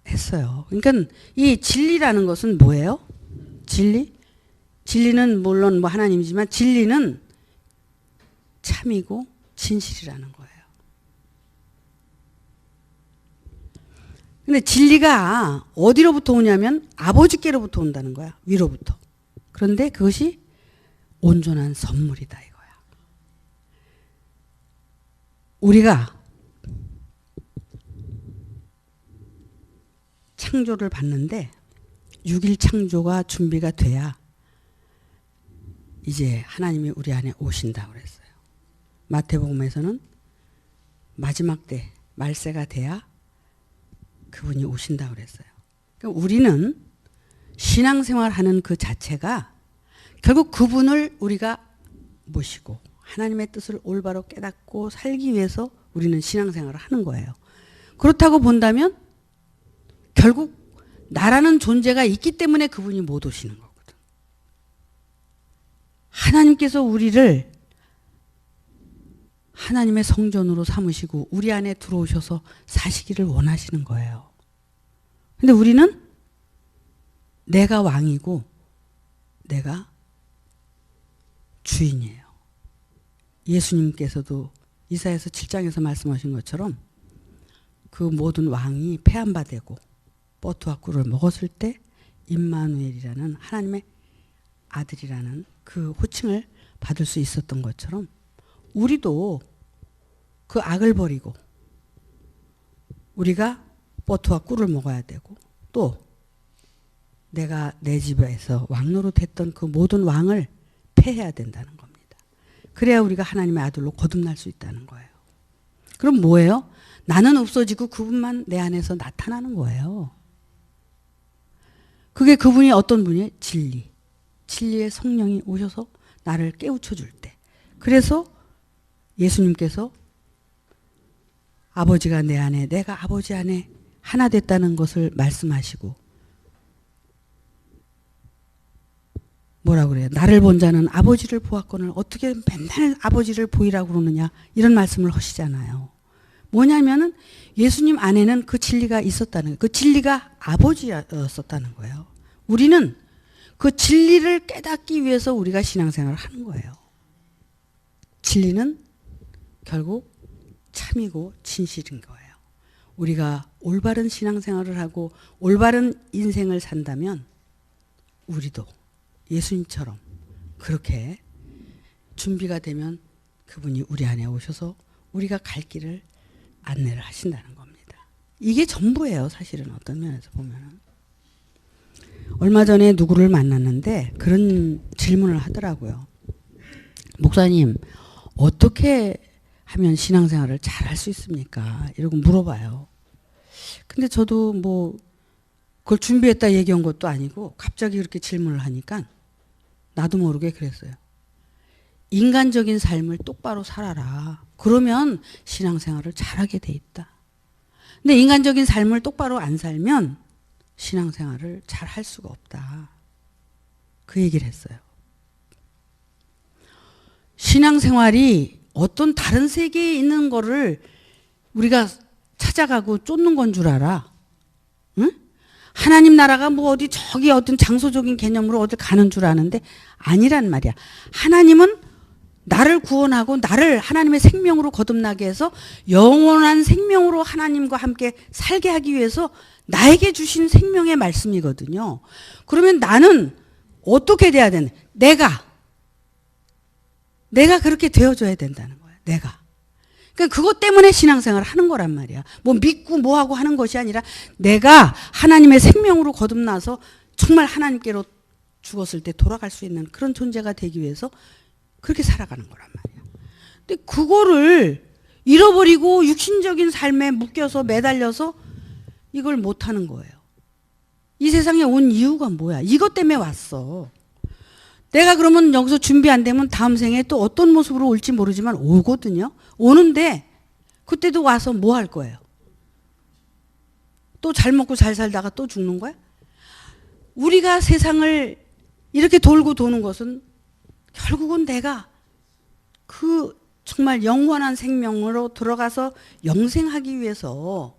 했어요. 그러니까 이 진리라는 것은 뭐예요? 진리? 진리는 물론 뭐 하나님이지만 진리는 참이고 진실이라는 거예요. 근데 진리가 어디로부터 오냐면 아버지께로부터 온다는 거야. 위로부터. 그런데 그것이 온전한 선물이다 이거야. 우리가 창조를 받는데 6일 창조가 준비가 돼야 이제 하나님이 우리 안에 오신다고 그랬어요. 마태복음에서는 마지막 때 말세가 돼야 그분이 오신다고 그랬어요. 그러니까 우리는 신앙생활하는 그 자체가 결국 그분을 우리가 모시고 하나님의 뜻을 올바로 깨닫고 살기 위해서 우리는 신앙생활을 하는 거예요. 그렇다고 본다면 결국 나라는 존재가 있기 때문에 그분이 못 오시는 거거든. 하나님께서 우리를 하나님의 성전으로 삼으시고 우리 안에 들어오셔서 사시기를 원하시는 거예요. 근데 우리는 내가 왕이고 내가 주인이에요. 예수님께서도 이사야서 7장에서 말씀하신 것처럼 그 모든 왕이 폐한바 되고 버트와 꿀을 먹었을 때 임마누엘이라는 하나님의 아들이라는 그 호칭을 받을 수 있었던 것처럼 우리도 그 악을 버리고 우리가 버트와 꿀을 먹어야 되고 또 내가 내 집에서 왕노릇 했던 그 모든 왕을 폐해야 된다는 겁니다. 그래야 우리가 하나님의 아들로 거듭날 수 있다는 거예요. 그럼 뭐예요? 나는 없어지고 그분만 내 안에서 나타나는 거예요. 그게 그분이 어떤 분이에요? 진리. 진리의 성령이 오셔서 나를 깨우쳐 줄 때. 그래서 예수님께서 아버지가 내 안에 내가 아버지 안에 하나 됐다는 것을 말씀하시고 뭐라 그래요? 나를 본 자는 아버지를 보았거늘 어떻게 맨날 아버지를 보이라고 그러느냐 이런 말씀을 하시잖아요. 뭐냐면은 예수님 안에는 그 진리가 있었다는 거예요. 그 진리가 아버지였었다는 거예요. 우리는 그 진리를 깨닫기 위해서 우리가 신앙생활을 하는 거예요. 진리는 결국 참이고 진실인 거예요. 우리가 올바른 신앙생활을 하고 올바른 인생을 산다면 우리도 예수님처럼 그렇게 준비가 되면 그분이 우리 안에 오셔서 우리가 갈 길을 안내를 하신다는 겁니다. 이게 전부예요. 사실은 어떤 면에서 보면. 얼마 전에 누구를 만났는데 그런 질문을 하더라고요. 목사님 어떻게 하면 신앙생활을 잘 할 수 있습니까? 이러고 물어봐요. 근데 저도 뭐 그걸 준비했다 얘기한 것도 아니고 갑자기 그렇게 질문을 하니까 나도 모르게 그랬어요. 인간적인 삶을 똑바로 살아라. 그러면 신앙생활을 잘하게 돼 있다. 근데 인간적인 삶을 똑바로 안 살면 신앙생활을 잘 할 수가 없다. 그 얘기를 했어요. 신앙생활이 어떤 다른 세계에 있는 거를 우리가 찾아가고 쫓는 건 줄 알아. 응? 하나님 나라가 뭐 어디 저기 어떤 장소적인 개념으로 어디 가는 줄 아는데 아니란 말이야. 하나님은 나를 구원하고 나를 하나님의 생명으로 거듭나게 해서 영원한 생명으로 하나님과 함께 살게 하기 위해서 나에게 주신 생명의 말씀이거든요. 그러면 나는 어떻게 돼야 되나? 내가 그렇게 되어줘야 된다는 거야. 내가. 그러니까 그것 때문에 신앙생활을 하는 거란 말이야. 뭐 믿고 뭐하고 하는 것이 아니라 내가 하나님의 생명으로 거듭나서 정말 하나님께로 죽었을 때 돌아갈 수 있는 그런 존재가 되기 위해서 그렇게 살아가는 거란 말이야. 근데 그거를 잃어버리고 육신적인 삶에 묶여서 매달려서 이걸 못하는 거예요. 이 세상에 온 이유가 뭐야? 이것 때문에 왔어. 내가 그러면 여기서 준비 안 되면 다음 생에 또 어떤 모습으로 올지 모르지만 오거든요. 오는데 그때도 와서 뭐 할 거예요? 또 잘 먹고 잘 살다가 또 죽는 거야? 우리가 세상을 이렇게 돌고 도는 것은 결국은 내가 그 정말 영원한 생명으로 들어가서 영생하기 위해서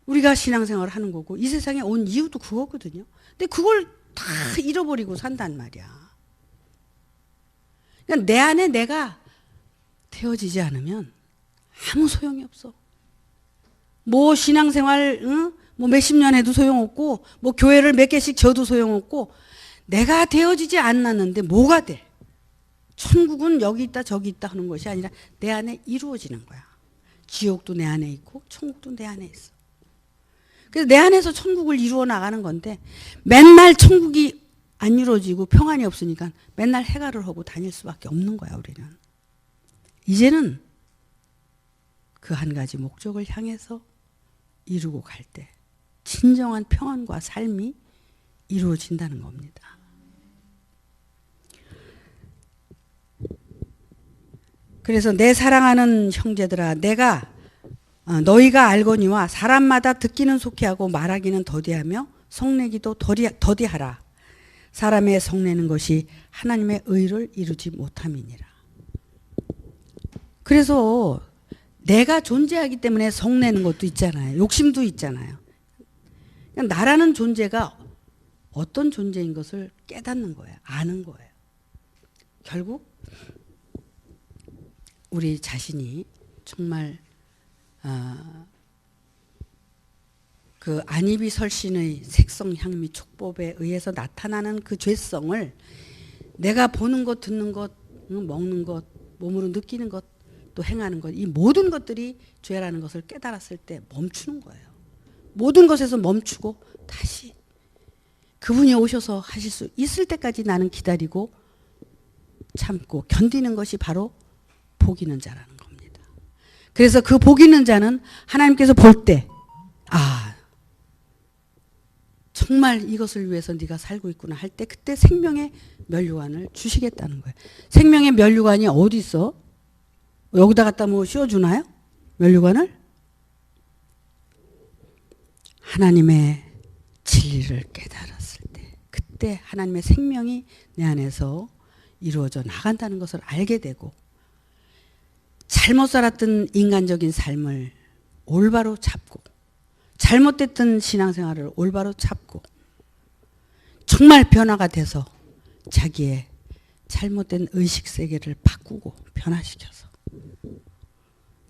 우리가 신앙생활을 하는 거고 이 세상에 온 이유도 그거거든요. 근데 그걸 다 잃어버리고 산단 말이야. 그러니까 내 안에 내가 되어지지 않으면 아무 소용이 없어. 뭐 신앙생활 뭐 몇십 년 해도 소용없고 뭐 교회를 몇 개씩 져도 소용없고 내가 되어지지 않았는데 뭐가 돼? 천국은 여기 있다 저기 있다 하는 것이 아니라 내 안에 이루어지는 거야. 지옥도 내 안에 있고 천국도 내 안에 있어. 그래서 내 안에서 천국을 이루어 나가는 건데 맨날 천국이 안 이루어지고 평안이 없으니까 맨날 해가를 하고 다닐 수밖에 없는 거야 우리는. 이제는 그 한 가지 목적을 향해서 이루고 갈 때 진정한 평안과 삶이 이루어진다는 겁니다. 그래서 내 사랑하는 형제들아 내가 너희가 알거니와 사람마다 듣기는 속히하고 말하기는 더디하며 성내기도 더디하라. 사람의 성내는 것이 하나님의 의를 이루지 못함이니라. 그래서 내가 존재하기 때문에 성내는 것도 있잖아요. 욕심도 있잖아요. 나라는 존재가 어떤 존재인 것을 깨닫는 거예요. 아는 거예요. 결국 우리 자신이 정말 그 안입이 설신의 색성 향미 촉법에 의해서 나타나는 그 죄성을 내가 보는 것 듣는 것 먹는 것 몸으로 느끼는 것 또 행하는 것 이 모든 것들이 죄라는 것을 깨달았을 때 멈추는 거예요. 모든 것에서 멈추고 다시 그분이 오셔서 하실 수 있을 때까지 나는 기다리고 참고 견디는 것이 바로 복 있는 자라는 겁니다. 그래서 그 복 있는 자는 하나님께서 볼 때 정말 이것을 위해서 네가 살고 있구나 할 때 그때 생명의 면류관을 주시겠다는 거예요. 생명의 면류관이 어디 있어? 여기다 갖다 뭐 씌워주나요? 면류관을? 하나님의 진리를 깨달았을 때, 그때 하나님의 생명이 내 안에서 이루어져 나간다는 것을 알게 되고, 잘못 살았던 인간적인 삶을 올바로 잡고, 잘못됐던 신앙생활을 올바로 잡고, 정말 변화가 돼서 자기의 잘못된 의식세계를 바꾸고 변화시켜서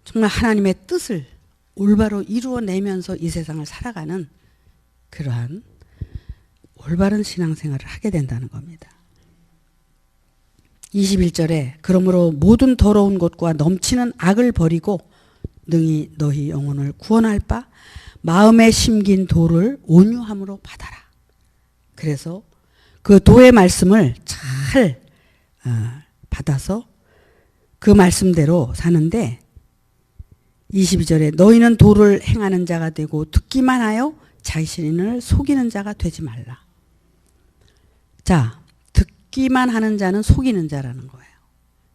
정말 하나님의 뜻을 올바로 이루어내면서 이 세상을 살아가는 그러한 올바른 신앙생활을 하게 된다는 겁니다. 21절에 그러므로 모든 더러운 것과 넘치는 악을 버리고 능히 너희 영혼을 구원할 바 마음에 심긴 도를 온유함으로 받아라. 그래서 그 도의 말씀을 잘 받아서 그 말씀대로 사는데, 22절에 너희는 도를 행하는 자가 되고 듣기만 하여 자신을 속이는 자가 되지 말라. 자, 듣기만 하는 자는 속이는 자라는 거예요.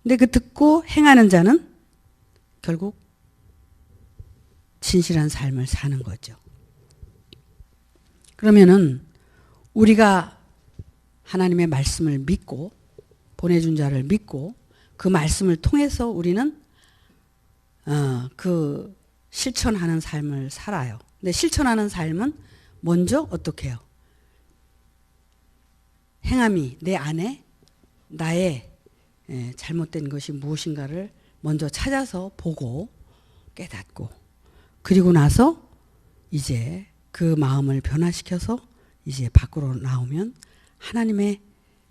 근데 그 듣고 행하는 자는 결국 진실한 삶을 사는 거죠. 그러면은 우리가 하나님의 말씀을 믿고 보내준 자를 믿고 그 말씀을 통해서 우리는 그 실천하는 삶을 살아요. 근데 실천하는 삶은 먼저 어떻게 해요? 행함이 내 안에 나의 잘못된 것이 무엇인가를 먼저 찾아서 보고 깨닫고, 그리고 나서 이제 그 마음을 변화시켜서 이제 밖으로 나오면 하나님의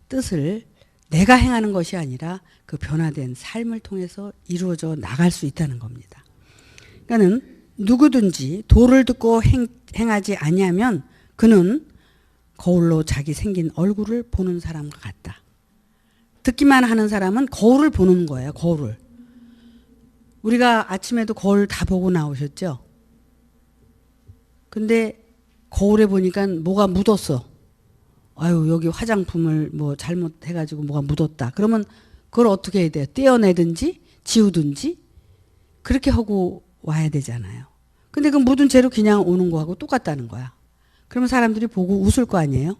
뜻을 내가 행하는 것이 아니라 그 변화된 삶을 통해서 이루어져 나갈 수 있다는 겁니다. 그러니까는 누구든지 도를 듣고 행하지 아니하면 그는 거울로 자기 생긴 얼굴을 보는 사람과 같다. 듣기만 하는 사람은 거울을 보는 거예요. 거울을. 우리가 아침에도 거울 다 보고 나오셨죠? 근데 거울에 보니까 뭐가 묻었어. 아유, 여기 화장품을 뭐 잘못해가지고 뭐가 묻었다. 그러면 그걸 어떻게 해야 돼요? 떼어내든지 지우든지 그렇게 하고 와야 되잖아요. 근데 그 묻은 채로 그냥 오는 거하고 똑같다는 거야. 그러면 사람들이 보고 웃을 거 아니에요?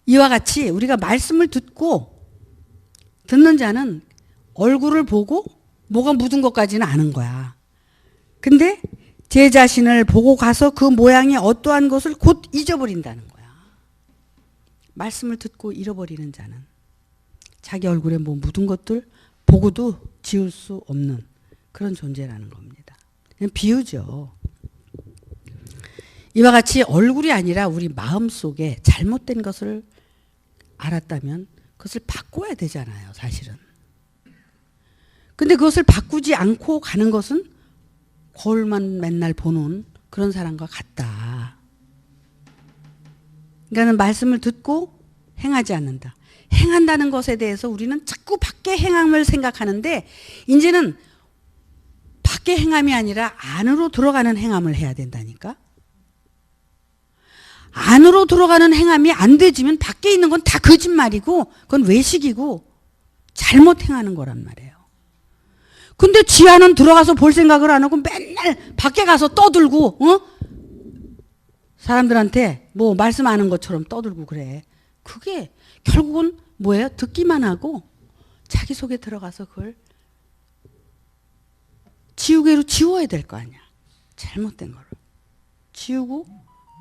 이와 같이 우리가 말씀을 듣고, 듣는 자는 얼굴을 보고 뭐가 묻은 것까지는 아는 거야. 근데 제 자신을 보고 가서 그 모양이 어떠한 것을 곧 잊어버린다는 거야. 말씀을 듣고 잃어버리는 자는 자기 얼굴에 뭐 묻은 것들 보고도 지울 수 없는 그런 존재라는 겁니다. 그냥 비유죠. 이와 같이 얼굴이 아니라 우리 마음속에 잘못된 것을 알았다면 그것을 바꿔야 되잖아요, 사실은. 근데 그것을 바꾸지 않고 가는 것은 거울만 맨날 보는 그런 사람과 같다. 그러니까 말씀을 듣고 행하지 않는다. 행한다는 것에 대해서 우리는 자꾸 밖에 행함을 생각하는데, 이제는 밖에 행함이 아니라 안으로 들어가는 행함을 해야 된다니까. 안으로 들어가는 행함이 안 되지면 밖에 있는 건 다 거짓말이고 그건 외식이고 잘못 행하는 거란 말이에요. 근데 지 안은 들어가서 볼 생각을 안 하고 맨날 밖에 가서 떠들고 사람들한테 뭐 말씀 아는 것처럼 떠들고 그래. 그게 결국은 뭐예요? 듣기만 하고 자기 속에 들어가서 그걸 지우개로 지워야 될 거 아니야. 잘못된 거를 지우고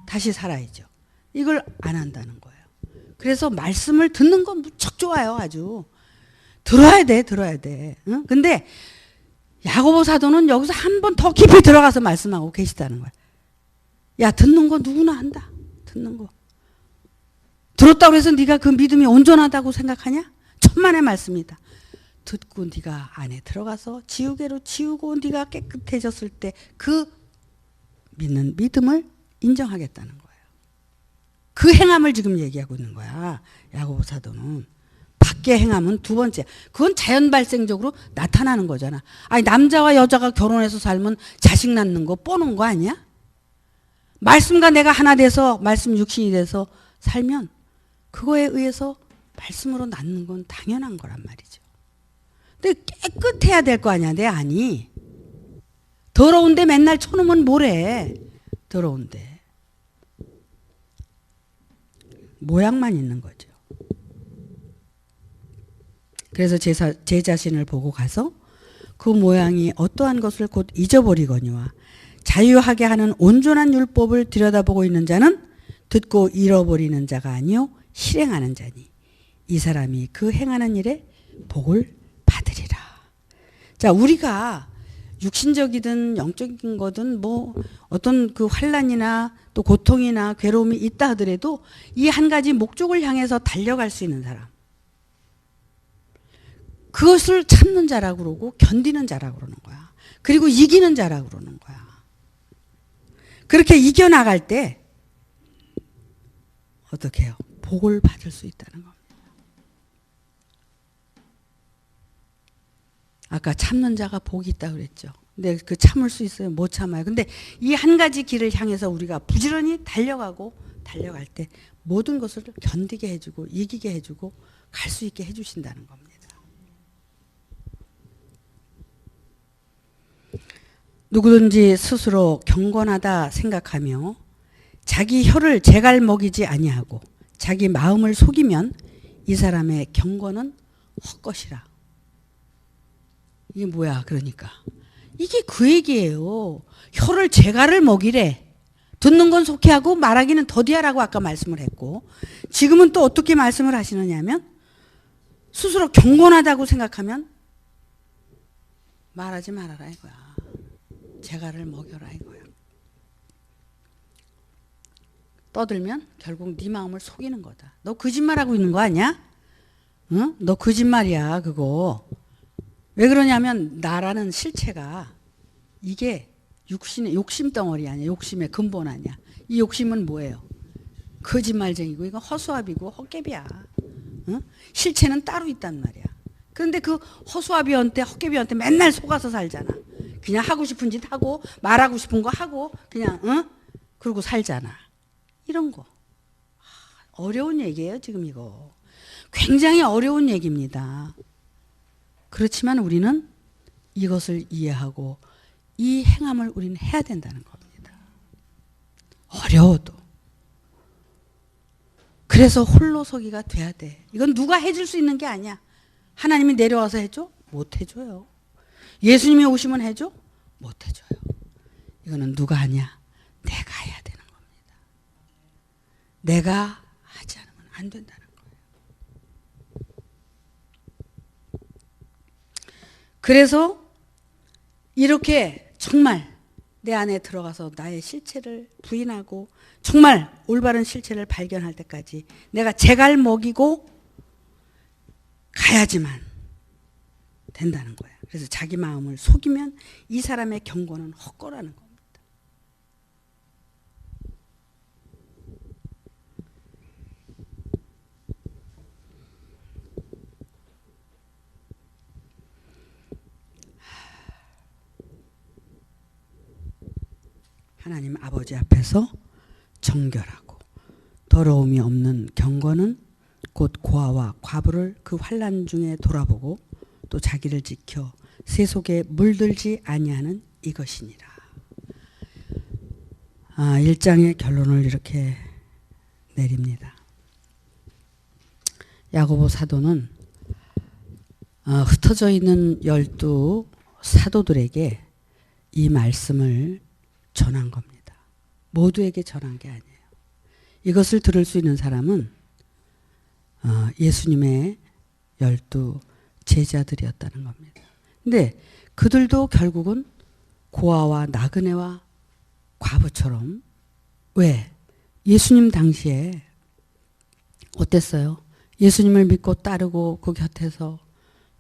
다시 살아야죠. 이걸 안 한다는 거예요. 그래서 말씀을 듣는 건 무척 좋아요. 아주 들어야 돼, 들어야 돼. 응? 근데 야고보 사도는 여기서 한 번 더 깊이 들어가서 말씀하고 계시다는 거야. 야, 듣는 거 누구나 한다. 듣는 거. 들었다고 해서 네가 그 믿음이 온전하다고 생각하냐? 천만의 말씀이다. 듣고 네가 안에 들어가서 지우개로 지우고 네가 깨끗해졌을 때 그 믿는 믿음을 인정하겠다는 거예요. 그 행함을 지금 얘기하고 있는 거야. 야고보 사도는. 밖의 행함은 두 번째. 그건 자연 발생적으로 나타나는 거잖아. 아니, 남자와 여자가 결혼해서 살면 자식 낳는 거 뻔한 거 아니야? 말씀과 내가 하나 돼서 말씀 육신이 돼서 살면 그거에 의해서 말씀으로 낳는 건 당연한 거란 말이죠. 근데 깨끗해야 될 거 아니야, 내 안이. 더러운데 맨날 쳐놓으면 뭐래. 더러운데 모양만 있는 거죠. 그래서 제 자신을 보고 가서 그 모양이 어떠한 것을 곧 잊어버리거니와 자유하게 하는 온전한 율법을 들여다보고 있는 자는 듣고 잃어버리는 자가 아니요 실행하는 자니 이 사람이 그 행하는 일에 복을 받으리라. 자, 우리가 육신적이든 영적인 거든 뭐 어떤 그 환난이나 또 고통이나 괴로움이 있다 하더라도 이 한 가지 목적을 향해서 달려갈 수 있는 사람, 그것을 참는 자라고 그러고 견디는 자라고 그러는 거야. 그리고 이기는 자라고 그러는 거야. 그렇게 이겨나갈 때 어떻게 해요? 복을 받을 수 있다는 겁니다. 아까 참는 자가 복이 있다고 그랬죠. 근데 그 참을 수 있어요? 못 참아요. 근데 이 한 가지 길을 향해서 우리가 부지런히 달려갈 때 모든 것을 견디게 해주고 이기게 해주고 갈 수 있게 해주신다는 겁니다. 누구든지 스스로 경건하다 생각하며 자기 혀를 제갈 먹이지 아니하고 자기 마음을 속이면 이 사람의 경건은 헛것이라. 이게 뭐야? 그러니까 이게 그 얘기예요. 혀를 제갈을 먹이래. 듣는 건 속히하고 말하기는 더디하라고 아까 말씀을 했고, 지금은 또 어떻게 말씀을 하시느냐면 스스로 경건하다고 생각하면 말하지 말아라 이거야. 제갈을 먹여라 이거야. 떠들면 결국 네 마음을 속이는 거다. 너 거짓말하고 있는 거 아니야? 응? 너 거짓말이야 그거. 왜 그러냐면 나라는 실체가 이게 욕심 덩어리 아니야. 욕심의 근본 아니야. 이 욕심은 뭐예요? 거짓말쟁이고 이건 허수아비고 헛개비야. 응? 실체는 따로 있단 말이야. 그런데 그 허수아비한테 헛개비한테 맨날 속아서 살잖아. 그냥 하고 싶은 짓 하고 말하고 싶은 거 하고 그냥 응? 그러고 살잖아. 이런 거. 어려운 얘기예요 지금 이거. 굉장히 어려운 얘기입니다. 그렇지만 우리는 이것을 이해하고 이 행함을 우리는 해야 된다는 겁니다. 어려워도. 그래서 홀로서기가 돼야 돼. 이건 누가 해줄 수 있는 게 아니야. 하나님이 내려와서 해줘? 못 해줘요. 예수님이 오시면 해줘? 못 해줘요. 이거는 누가 하냐? 내가 해야 되는 겁니다. 내가 하지 않으면 안 된다는 거예요. 그래서 이렇게 정말 내 안에 들어가서 나의 실체를 부인하고 정말 올바른 실체를 발견할 때까지 내가 제갈 먹이고 가야지만 된다는 거야. 그래서 자기 마음을 속이면 이 사람의 경고는 헛거라는 겁니다. 하나님 아버지 앞에서 정결하고 더러움이 없는 경건은 곧 고아와 과부를 그 환난 중에 돌아보고 또 자기를 지켜 세속에 물들지 아니하는 이것이니라. 1장의 결론을 이렇게 내립니다. 야고보 사도는 흩어져 있는 12 사도들에게 이 말씀을 전한 겁니다. 모두에게 전한 게 아니에요. 이것을 들을 수 있는 사람은 예수님의 12 제자들이었다는 겁니다. 근데 그들도 결국은 고아와 나그네와 과부처럼, 왜? 예수님 당시에 어땠어요? 예수님을 믿고 따르고 그 곁에서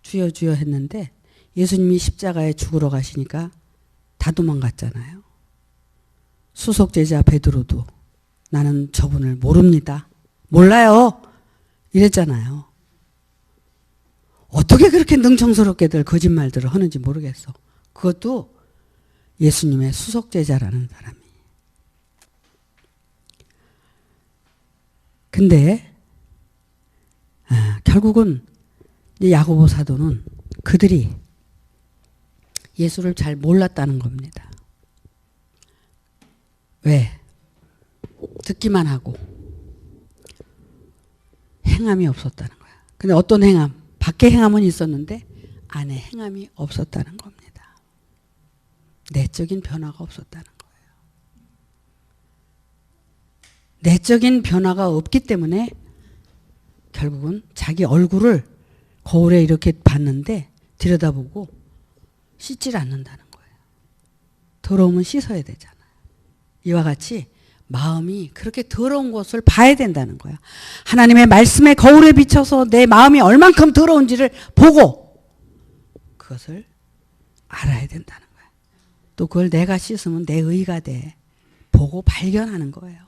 주여 주여 했는데 예수님이 십자가에 죽으러 가시니까 다 도망갔잖아요. 수석제자 베드로도 나는 저분을 모릅니다. 몰라요. 이랬잖아요. 어떻게 그렇게 능청스럽게들 거짓말들을 하는지 모르겠어. 그것도 예수님의 수석제자라는 사람이. 근데 결국은 야고보 사도는 그들이 예수를 잘 몰랐다는 겁니다. 왜? 듣기만 하고 행함이 없었다는 거야. 근데 어떤 행함? 밖에 행함은 있었는데 안에 행함이 없었다는 겁니다. 내적인 변화가 없었다는 거예요. 내적인 변화가 없기 때문에 결국은 자기 얼굴을 거울에 이렇게 봤는데 들여다보고 씻질 않는다는 거예요. 더러우면 씻어야 되잖아요. 이와 같이 마음이 그렇게 더러운 것을 봐야 된다는 거야. 하나님의 말씀에 거울에 비춰서 내 마음이 얼만큼 더러운지를 보고 그것을 알아야 된다는 거야. 또 그걸 내가 씻으면 내 의가 돼. 보고 발견하는 거예요.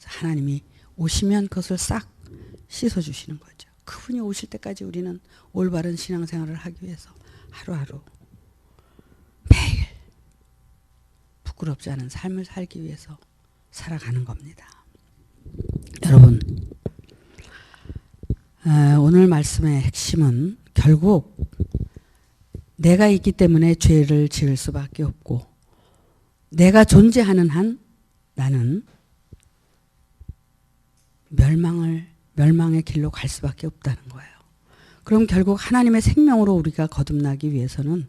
하나님이 오시면 그것을 싹 씻어주시는 거죠. 그분이 오실 때까지 우리는 올바른 신앙생활을 하기 위해서 하루하루 매일 부끄럽지 않은 삶을 살기 위해서 살아가는 겁니다. 여러분, 오늘 말씀의 핵심은 결국 내가 있기 때문에 죄를 지을 수밖에 없고 내가 존재하는 한 나는 멸망의 길로 갈 수밖에 없다는 거예요. 그럼 결국 하나님의 생명으로 우리가 거듭나기 위해서는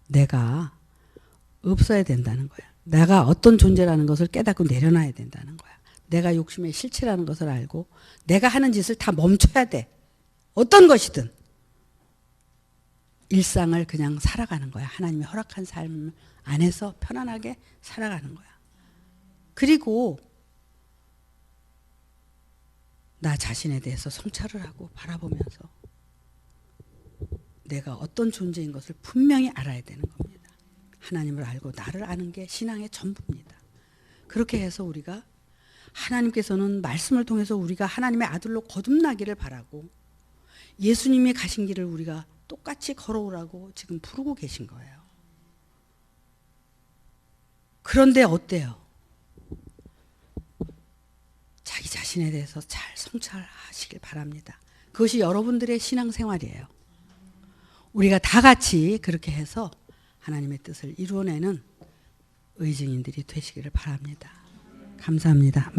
내가 없어야 된다는 거야. 내가 어떤 존재라는 것을 깨닫고 내려놔야 된다는 거야. 내가 욕심의 실체라는 것을 알고 내가 하는 짓을 다 멈춰야 돼. 어떤 것이든. 일상을 그냥 살아가는 거야. 하나님이 허락한 삶 안에서 편안하게 살아가는 거야. 그리고 나 자신에 대해서 성찰을 하고 바라보면서 내가 어떤 존재인 것을 분명히 알아야 되는 겁니다. 하나님을 알고 나를 아는 게 신앙의 전부입니다. 그렇게 해서 우리가 하나님께서는 말씀을 통해서 우리가 하나님의 아들로 거듭나기를 바라고 예수님이 가신 길을 우리가 똑같이 걸어오라고 지금 부르고 계신 거예요. 그런데 어때요? 자기 자신에 대해서 잘 성찰하시길 바랍니다. 그것이 여러분들의 신앙생활이에요. 우리가 다 같이 그렇게 해서 하나님의 뜻을 이루어내는 의증인들이 되시기를 바랍니다. 감사합니다.